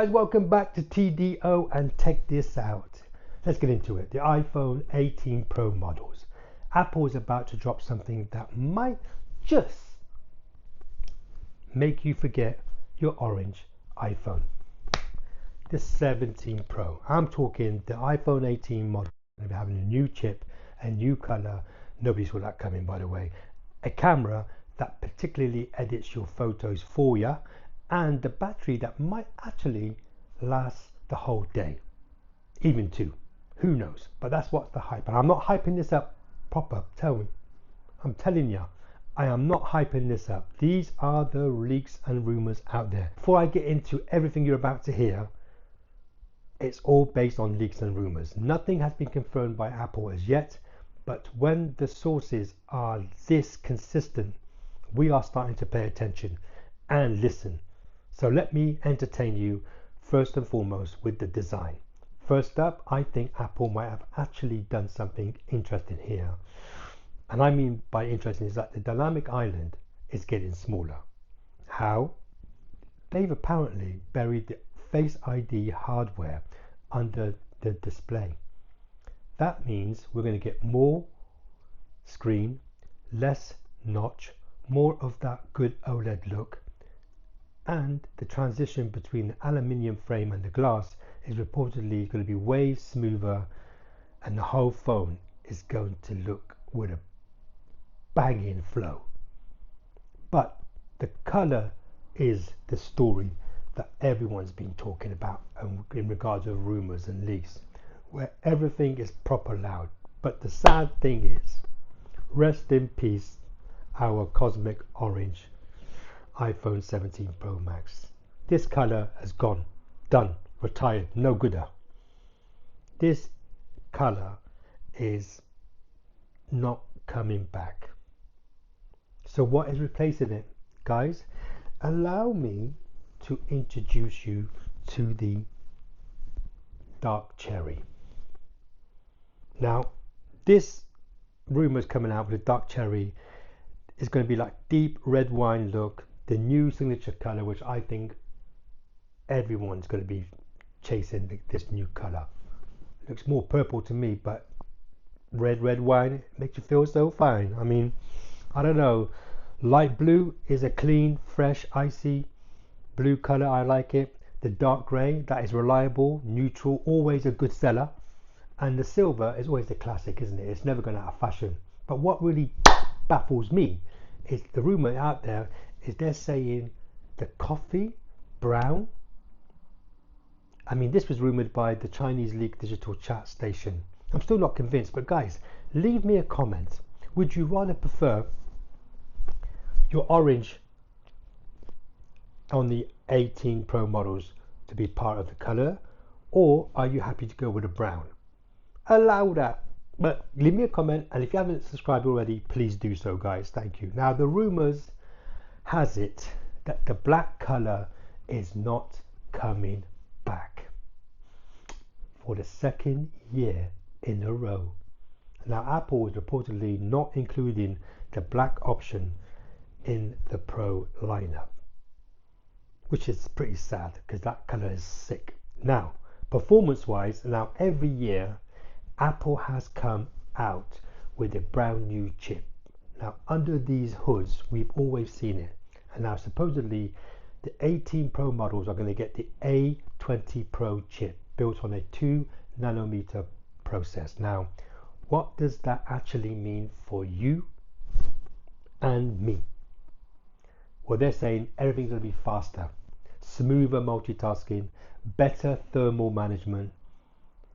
guys, welcome back to TDO, and check this out. Let's get into it. The iPhone 18 Pro models. Apple is about to drop something that might just make you forget your orange iPhone. The 17 Pro. I'm talking the iPhone 18 model. They're having a new chip, a new color. Nobody saw that coming, by the way. A camera that particularly edits your photos for you, and the battery that might actually last the whole day, even two. Who knows? But that's what's the hype. And I'm not hyping this up proper. I'm telling you, I am not hyping this up. These are the leaks and rumors out there. Before I get into everything you're about to hear, it's all based on leaks and rumors. Nothing has been confirmed by Apple as yet, but when the sources are this consistent, we are starting to pay attention and listen. So let me entertain you first and foremost with the design. First up, I think Apple might have actually done something interesting here. And I mean by interesting is that the dynamic island is getting smaller. How? They've apparently buried the Face ID hardware under the display. That means we're going to get more screen, less notch, more of that good OLED look, and the transition between the aluminium frame and the glass is reportedly going to be way smoother, and the whole phone is going to look with a banging flow. But the color is the story that everyone's been talking about in regards of rumors and leaks, where everything is proper loud. But the sad thing is, rest in peace, our cosmic orange iPhone 17 Pro Max. This color has gone, done, retired, no gooder. This color is not coming back. So what is replacing it, guys? Allow me to introduce you to the dark cherry. Now, this rumor is coming out with the dark cherry. It's going to be like deep red wine look, the new signature color, which I think everyone's going to be chasing this new color. Looks more purple to me, but red wine makes you feel so fine. I mean, I don't know. Light blue is a clean, fresh, icy blue color. I like it. The dark gray, that is reliable, neutral, always a good seller. And the silver is always the classic, isn't it? It's never going out of fashion. But what really baffles me is the rumor out there is they're saying the coffee brown. I mean, this was rumored by the Chinese leaked digital chat station. I'm still not convinced, but guys, leave me a comment. Would you rather prefer your orange on the 18 Pro models to be part of the color, or are you happy to go with a brown? Allow that. But leave me a comment, and if you haven't subscribed already, please do so, guys. Thank you. Now, the rumors has it that the black color is not coming back for the second year in a row. Now, Apple is reportedly not including the black option in the Pro lineup, which is pretty sad because that color is sick. Now, performance-wise, now every year Apple has come out with a brand new chip. Now, under these hoods, we've always seen it. And now, supposedly, the 18 Pro models are going to get the A20 Pro chip built on a 2 nanometer process. Now, what does that actually mean for you and me? Well, they're saying everything's going to be faster, smoother multitasking, better thermal management.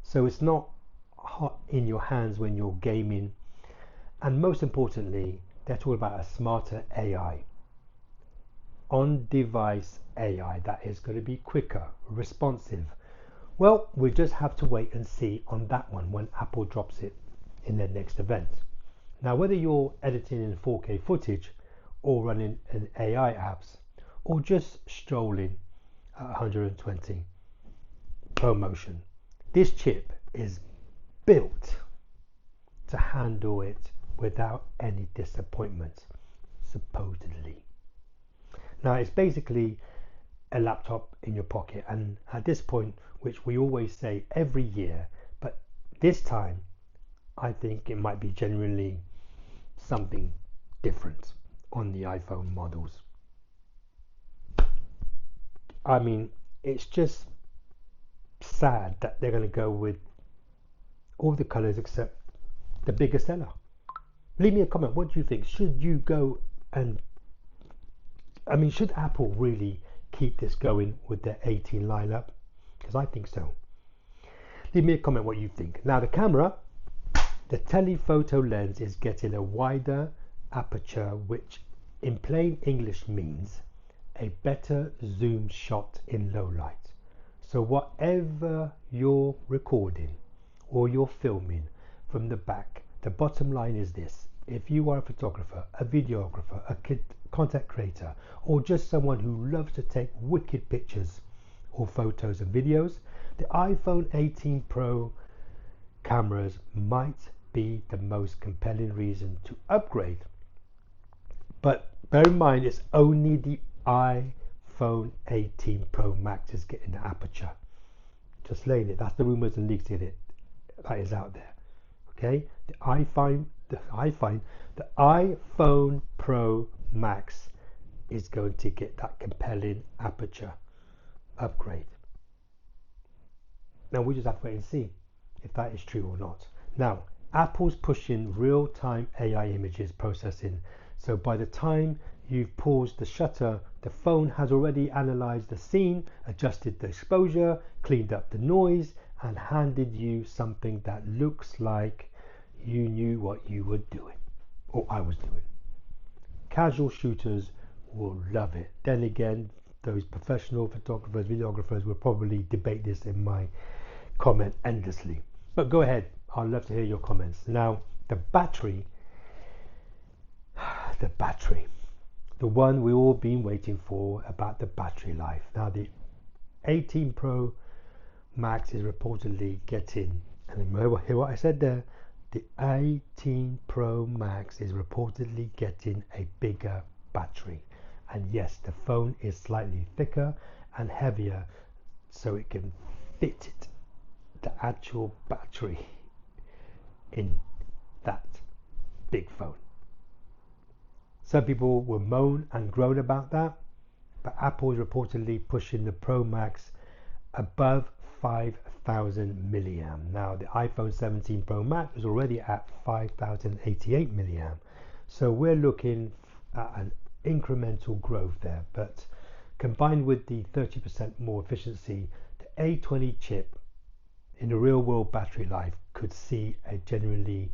So it's not hot in your hands when you're gaming. And most importantly, they're talking about a smarter AI, on-device AI that is going to be quicker, responsive. Well, we just have to wait and see on that one when Apple drops it in their next event. Now, whether you're editing in 4K footage or running an AI apps or just strolling at 120 ProMotion, this chip is built to handle it without any disappointment, supposedly. Now, it's basically a laptop in your pocket. And at this point, which we always say every year, but this time I think it might be genuinely something different on the iPhone models. I mean, it's just sad that they're going to go with all the colors except the bigger seller. Leave me a comment. What do you think? Should you go and, I mean, should Apple really keep this going with their 18 lineup? Because I think so. Leave me a comment what you think. Now the camera, the telephoto lens is getting a wider aperture, which in plain English means a better zoom shot in low light. So whatever you're recording or you're filming from the back, the bottom line is this: if you are a photographer, a videographer, a content creator, or just someone who loves to take wicked pictures or photos and videos, the iPhone 18 Pro cameras might be the most compelling reason to upgrade. But bear in mind, it's only the iPhone 18 Pro Max is getting the aperture. Just laying it. That's the rumors and leaks in it. That is out there. Okay, the iPhone Pro Max is going to get that compelling aperture upgrade. Now we just have to wait and see if that is true or not. Now, Apple's pushing real-time AI images processing. So by the time you've paused the shutter, the phone has already analyzed the scene, adjusted the exposure, cleaned up the noise, and handed you something that looks like you knew what you were doing, or I was doing. Casual shooters will love it. Then again, those professional photographers, videographers will probably debate this in my comment endlessly. But go ahead, I'd love to hear your comments. Now, the battery, the one we've all been waiting for, about the battery life. Now, the 18 Pro Max is reportedly getting, and hear what I said there, the 18 Pro Max is reportedly getting a bigger battery. And yes, the phone is slightly thicker and heavier, so it can fit it, the actual battery, in that big phone. Some people will moan and groan about that, but Apple is reportedly pushing the Pro Max above 5,000 milliamp. Now the iPhone 17 Pro Max is already at 5,088 milliamp. So we're looking at an incremental growth there, but combined with the 30% more efficiency, the A20 chip in the real world battery life could see a genuinely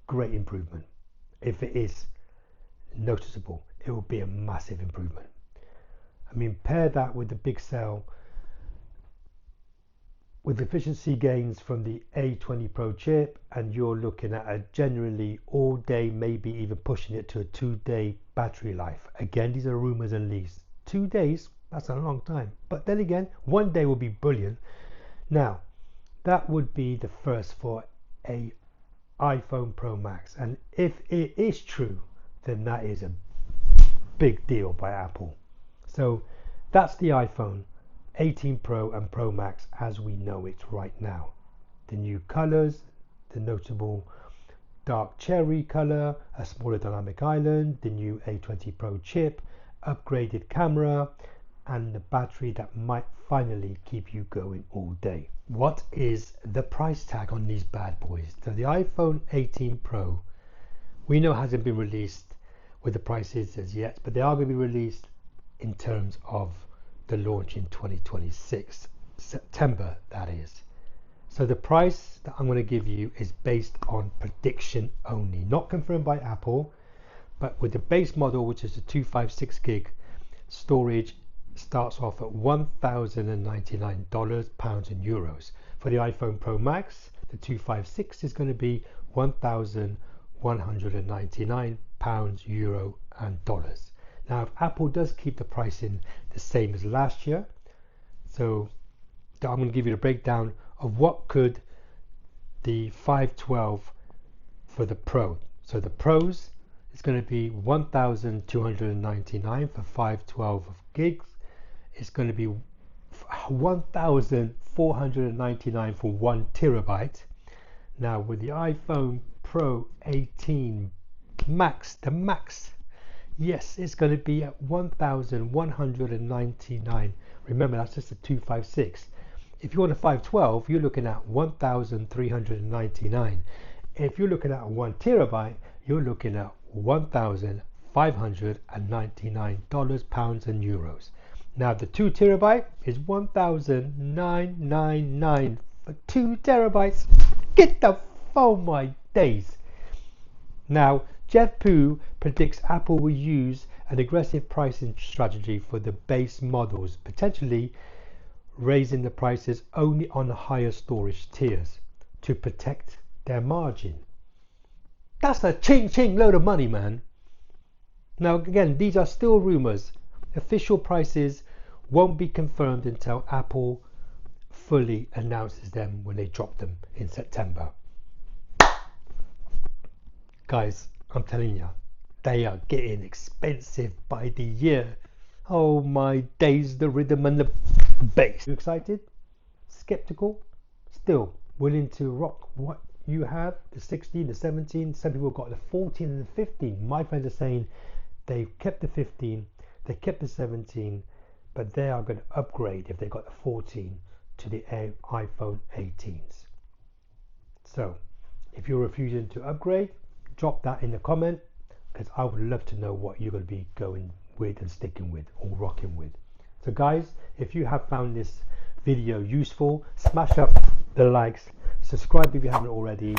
great improvement. If it is noticeable, it will be a massive improvement. I mean, pair that with the big cell, with efficiency gains from the A20 Pro chip, and you're looking at a generally all day, maybe even pushing it to a 2-day battery life. Again, these are rumors and leaks. 2 days, that's a long time. But then again, 1 day will be brilliant. Now, that would be the first for a iPhone Pro Max. And if it is true, then that is a big deal by Apple. So that's the iPhone 18 Pro and Pro Max as we know it right now. The new colors, the notable dark cherry color, a smaller dynamic island, the new A20 Pro chip, upgraded camera, and the battery that might finally keep you going all day. What is the price tag on these bad boys? So the iPhone 18 Pro, we know hasn't been released with the prices as yet, but they are going to be released in terms of the launch in 2026, September that is. So the price that I'm going to give you is based on prediction only, not confirmed by Apple, but with the base model, which is the 256 gig storage, starts off at $1,099 pounds and euros. For the iPhone Pro Max, the 256 is going to be 1,199 pounds, euro and dollars. Now, if Apple does keep the pricing the same as last year, so I'm going to give you the breakdown of what could the 512 for the Pro. So the Pros is going to be 1,299 for 512 of gigs. It's going to be 1,499 for 1 TB. Now with the iPhone Pro 18 Max, the Max, yes, it's going to be at 1,199. Remember, that's just a 256. If you want a 512, you're looking at 1,399. If you're looking at a 1 TB, you're looking at $1,599, pounds and euros. Now the 2 TB is 1,999 for 2 TB. Get the phone, my days. Now Jeff Poo predicts Apple will use an aggressive pricing strategy for the base models, potentially raising the prices only on the higher storage tiers to protect their margin. That's a ching load of money, man. Now again, these are still rumors. Official prices won't be confirmed until Apple fully announces them when they drop them in September. Guys, I'm telling you, they are getting expensive by the year. Oh my days, the rhythm and the bass. You excited? Skeptical? Still willing to rock what you have? The 16, the 17, some people got the 14 and the 15. My friends are saying they've kept the 15, they kept the 17, but they are going to upgrade if they got the 14 to the iPhone 18s. So if you're refusing to upgrade, drop that in the comment, because I would love to know what you're going to be going with and sticking with or rocking with. So guys, if you have found this video useful, smash up the likes, subscribe if you haven't already.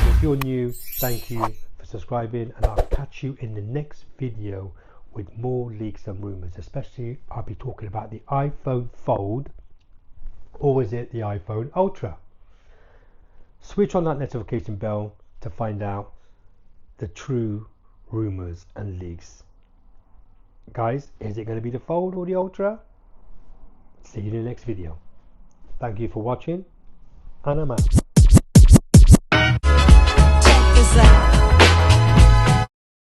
If you're new, thank you for subscribing, and I'll catch you in the next video with more leaks and rumors. Especially I'll be talking about the iPhone Fold, or is it the iPhone Ultra? Switch on that notification bell to find out the true rumors and leaks. Guys, is it going to be the Fold or the Ultra? See you in the next video. Thank you for watching, and I'm out.